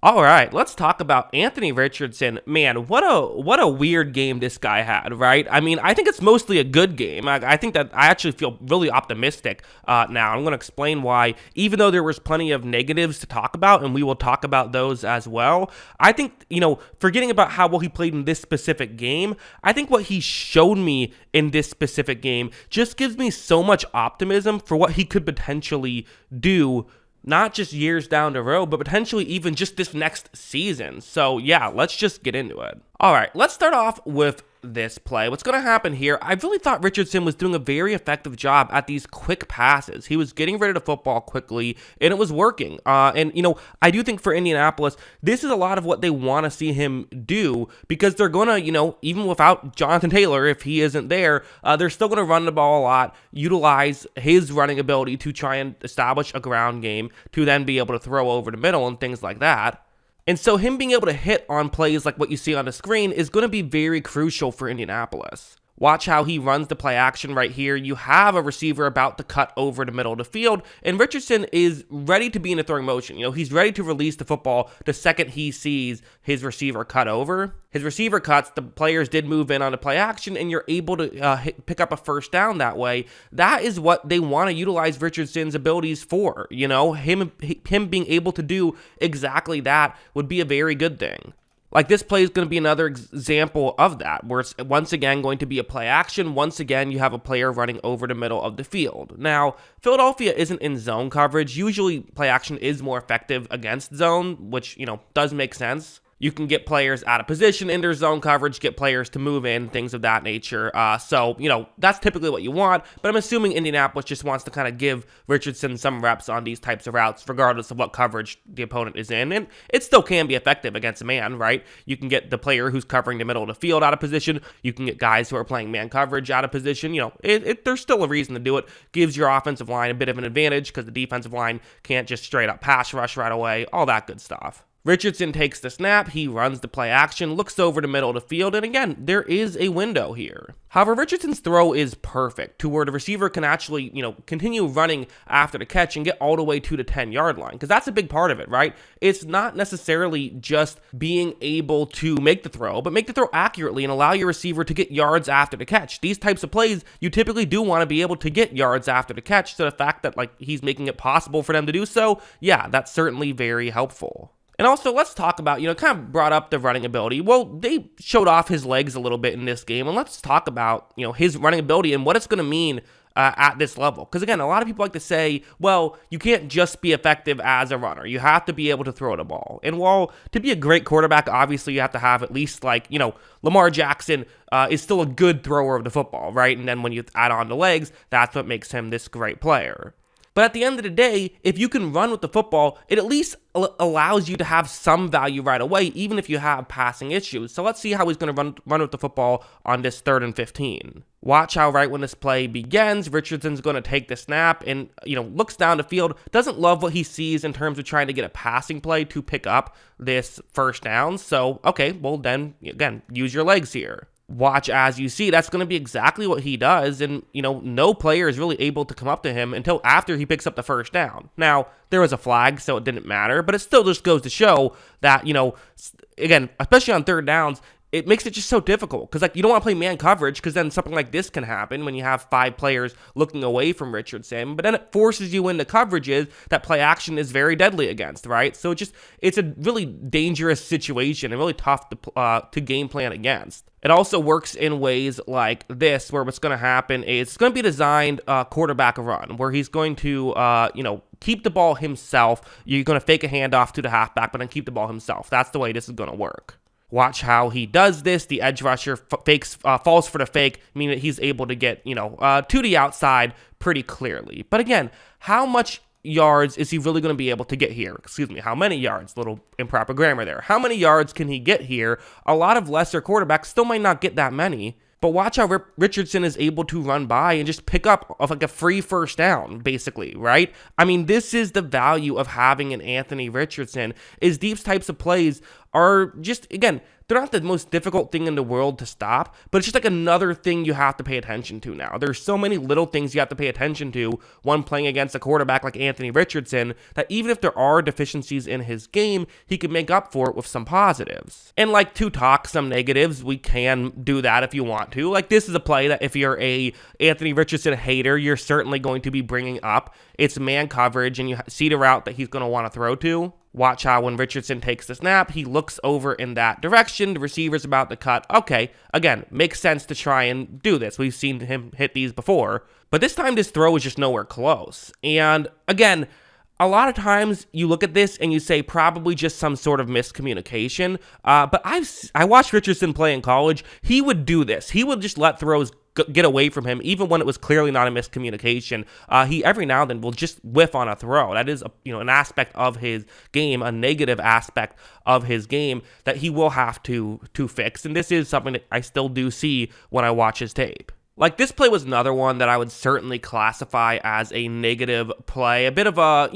All right, let's talk about Anthony Richardson. Man, what a weird game this guy had, right? I mean, I think it's mostly a good game. I think that I actually feel really optimistic now. I'm going to explain why, even though there was plenty of negatives to talk about, and we will talk about those as well. I think, forgetting about how well he played in this specific game, I think what he showed me in this specific game just gives me so much optimism for what he could potentially do, not just years down the road, but potentially even just this next season. So yeah, let's just get into it. All right, let's start off with this play. What's going to happen here, I really thought Richardson was doing a very effective job at these quick passes. He was getting rid of the football quickly, and it was working. I do think for Indianapolis, this is a lot of what they want to see him do, because they're going to, even without Jonathan Taylor, if he isn't there, they're still going to run the ball a lot, utilize his running ability to try and establish a ground game, to then be able to throw over the middle and things like that. And so him being able to hit on plays like what you see on the screen is going to be very crucial for Indianapolis. Watch how he runs the play action right here. You have a receiver about to cut over the middle of the field, and Richardson is ready to be in a throwing motion. He's ready to release the football the second he sees his receiver cut over. His receiver cuts, the players did move in on the play action, and you're able to pick up a first down that way. That is what they want to utilize Richardson's abilities for. Him being able to do exactly that would be a very good thing. Like, this play is going to be another example of that, where it's once again going to be a play action. Once again, you have a player running over the middle of the field. Now, Philadelphia isn't in zone coverage. Usually, play action is more effective against zone, which, does make sense. You can get players out of position in their zone coverage, get players to move in, things of that nature. So that's typically what you want. But I'm assuming Indianapolis just wants to kind of give Richardson some reps on these types of routes, regardless of what coverage the opponent is in. And it still can be effective against a man, right? You can get the player who's covering the middle of the field out of position. You can get guys who are playing man coverage out of position. There's still a reason to do it. Gives your offensive line a bit of an advantage, because the defensive line can't just straight up pass rush right away. All that good stuff. Richardson takes the snap, he runs the play action, looks over the middle of the field, and again, there is a window here. However, Richardson's throw is perfect to where the receiver can actually, continue running after the catch and get all the way to the 10-yard line, because that's a big part of it, right? It's not necessarily just being able to make the throw, but make the throw accurately and allow your receiver to get yards after the catch. These types of plays, you typically do want to be able to get yards after the catch, so the fact that he's making it possible for them to do so, yeah, that's certainly very helpful. And also, let's talk about, kind of brought up the running ability. Well, they showed off his legs a little bit in this game, and let's talk about, his running ability and what it's going to mean at this level. Because again, a lot of people like to say, well, you can't just be effective as a runner. You have to be able to throw the ball. And while to be a great quarterback, obviously you have to have at least Lamar Jackson is still a good thrower of the football, right? And then when you add on the legs, that's what makes him this great player. But at the end of the day, if you can run with the football, it at least allows you to have some value right away, even if you have passing issues. So let's see how he's going to run with the football on this 3rd and 15. Watch how right when this play begins, Richardson's going to take the snap and, looks down the field, doesn't love what he sees in terms of trying to get a passing play to pick up this first down. So, okay, well then, again, use your legs here. Watch as you see, that's going to be exactly what he does, and, no player is really able to come up to him until after he picks up the first down. Now, there was a flag, so it didn't matter, but it still just goes to show that, again, especially on 3rd downs, it makes it just so difficult, because you don't want to play man coverage, because then something like this can happen when you have 5 players looking away from Richardson, but then it forces you into coverages that play action is very deadly against, right? So it's a really dangerous situation and really tough to game plan against. It also works in ways like this, where what's going to happen is it's going to be designed quarterback run, where he's going to, keep the ball himself. You're going to fake a handoff to the halfback, but then keep the ball himself. That's the way this is going to work. Watch how he does this. The edge rusher falls for the fake, meaning that he's able to get, to the outside pretty clearly. But again, how much yards is he really going to be able to get here? How many yards? Little improper grammar there. How many yards can he get here? A lot of lesser quarterbacks still might not get that many. But watch how Richardson is able to run by and just pick up a free first down, basically, right? I mean, this is the value of having an Anthony Richardson, is these types of plays are just, again, they're not the most difficult thing in the world to stop, but it's just like another thing you have to pay attention to now. There's so many little things you have to pay attention to when playing against a quarterback like Anthony Richardson that even if there are deficiencies in his game, he can make up for it with some positives. And like to talk some negatives, we can do that if you want to. Like this is a play that if you're a Anthony Richardson hater, you're certainly going to be bringing up. It's man coverage and you see the route that he's going to want to throw to. Watch how when Richardson takes the snap, he looks over in that direction. The receiver's about to cut. Okay, again, makes sense to try and do this. We've seen him hit these before. But this time, this throw is just nowhere close. And again, a lot of times you look at this and you say probably just some sort of miscommunication. But I watched Richardson play in college. He would do this. He would just let throws get away from him, even when it was clearly not a miscommunication. He every now and then will just whiff on a throw. That is an aspect of his game, a negative aspect of his game that he will have to fix. And this is something that I still do see when I watch his tape. Like this play was another one that I would certainly classify as a negative play, a bit of a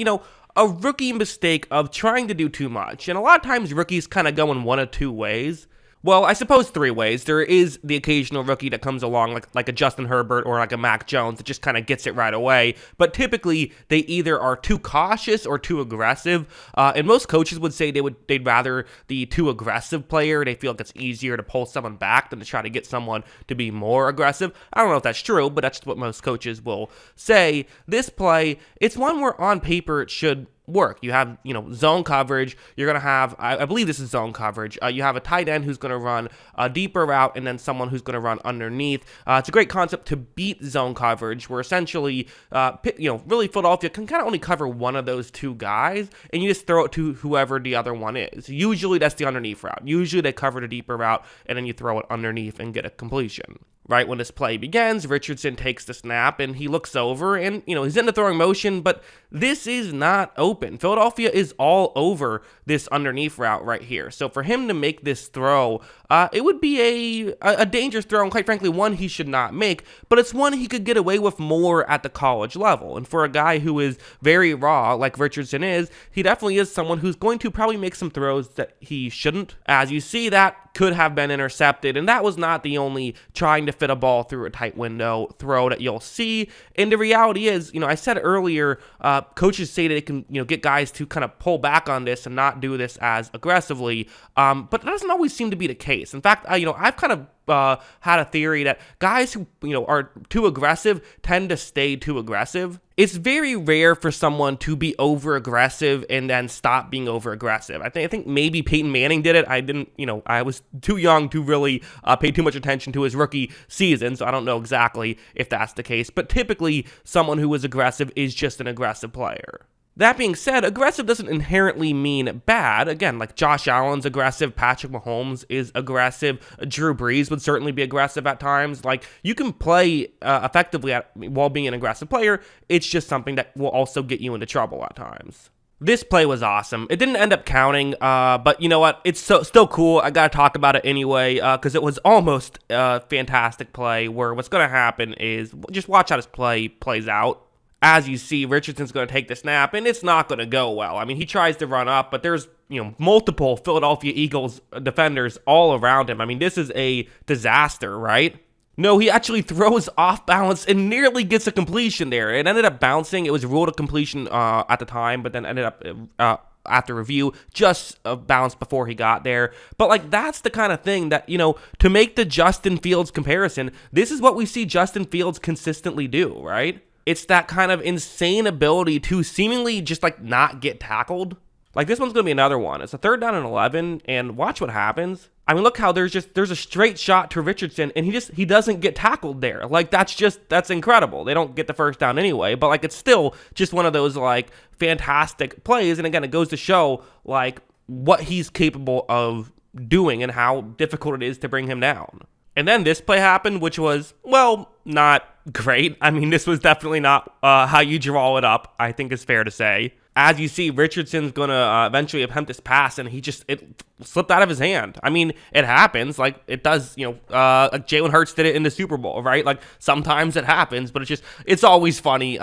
rookie mistake of trying to do too much. And a lot of times rookies kind of go in one of two ways. Well, I suppose three ways. There is the occasional rookie that comes along like a Justin Herbert or like a Mac Jones that just kind of gets it right away. But typically, they either are too cautious or too aggressive. And most coaches would say they'd rather the too aggressive player. They feel like it's easier to pull someone back than to try to get someone to be more aggressive. I don't know if that's true, but that's what most coaches will say. This play, it's one where on paper it should work. You have, zone coverage. You're going to have, I believe this is zone coverage. You have a tight end who's going to run a deeper route and then someone who's going to run underneath. It's a great concept to beat zone coverage where essentially, really Philadelphia can kind of only cover one of those two guys and you just throw it to whoever the other one is. Usually that's the underneath route. Usually they cover the deeper route and then you throw it underneath and get a completion. Right when this play begins, Richardson takes the snap and he looks over and, he's in the throwing motion, but this is not open. Philadelphia is all over this underneath route right here. So for him to make this throw, it would be a dangerous throw and quite frankly, one he should not make, but it's one he could get away with more at the college level. And for a guy who is very raw like Richardson is, he definitely is someone who's going to probably make some throws that he shouldn't. As you see, that could have been intercepted, and that was not the only trying to fit a ball through a tight window throw that you'll see. And the reality is, I said earlier, coaches say they can, get guys to kind of pull back on this and not do this as aggressively, but that doesn't always seem to be the case. In fact, I've kind of had a theory that guys who are too aggressive tend to stay too aggressive. It's very rare for someone to be over aggressive and then stop being over aggressive. I think maybe Peyton Manning did it. I didn't, I was too young to really pay too much attention to his rookie season, so I don't know exactly if that's the case. But typically, someone who is aggressive is just an aggressive player. That being said, aggressive doesn't inherently mean bad. Again, like Josh Allen's aggressive, Patrick Mahomes is aggressive, Drew Brees would certainly be aggressive at times. Like, you can play effectively while being an aggressive player. It's just something that will also get you into trouble at times. This play was awesome. It didn't end up counting, but you know what? It's still cool. I gotta talk about it anyway, because it was almost a fantastic play where what's gonna happen is just watch how this play plays out. As you see, Richardson's going to take the snap, and it's not going to go well. I mean, he tries to run up, but there's, multiple Philadelphia Eagles defenders all around him. I mean, this is a disaster, right? No, he actually throws off balance and nearly gets a completion there. It ended up bouncing. It was ruled a completion at the time, but then ended up after review, just bounced before he got there. But that's the kind of thing that, to make the Justin Fields comparison, this is what we see Justin Fields consistently do, right? It's that kind of insane ability to seemingly just not get tackled. This one's going to be another one. It's a 3rd down and 11, and watch what happens. I mean, look how there's a straight shot to Richardson, and he doesn't get tackled there. That's incredible. They don't get the first down anyway, but it's still just one of those fantastic plays. And again, it goes to show what he's capable of doing and how difficult it is to bring him down. And then this play happened, which was, not great. I mean, this was definitely not how you draw it up, I think is fair to say. as you see, Richardson's going to eventually attempt this pass, and it slipped out of his hand. I mean, it happens. Like, it does, like Jalen Hurts did it in the Super Bowl, right? Like, sometimes it happens, but it's always funny.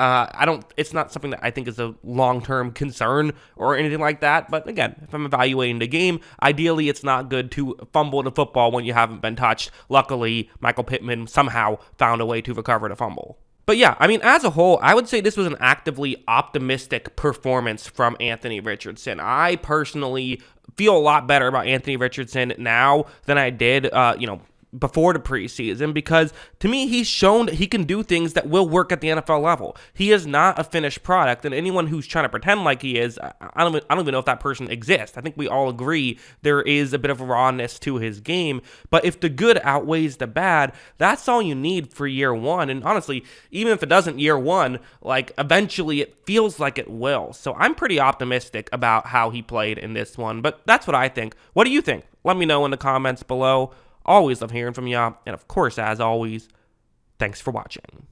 It's not something that I think is a long-term concern or anything like that. But again, if I'm evaluating the game, ideally it's not good to fumble the football when you haven't been touched. Luckily, Michael Pittman somehow found a way to recover the fumble. But yeah, I mean, as a whole, I would say this was an actively optimistic performance from Anthony Richardson. I personally feel a lot better about Anthony Richardson now than I did, before the preseason, because to me, he's shown that he can do things that will work at the NFL level. He is not a finished product, and anyone who's trying to pretend like he is, I don't even know if that person exists. I think we all agree there is a bit of rawness to his game, but if the good outweighs the bad, that's all you need for year one. And honestly, even if it doesn't year one, like eventually it feels like it will. So I'm pretty optimistic about how he played in this one, but that's what I think. What do you think? Let me know in the comments below. Always love hearing from y'all. And of course, as always, thanks for watching.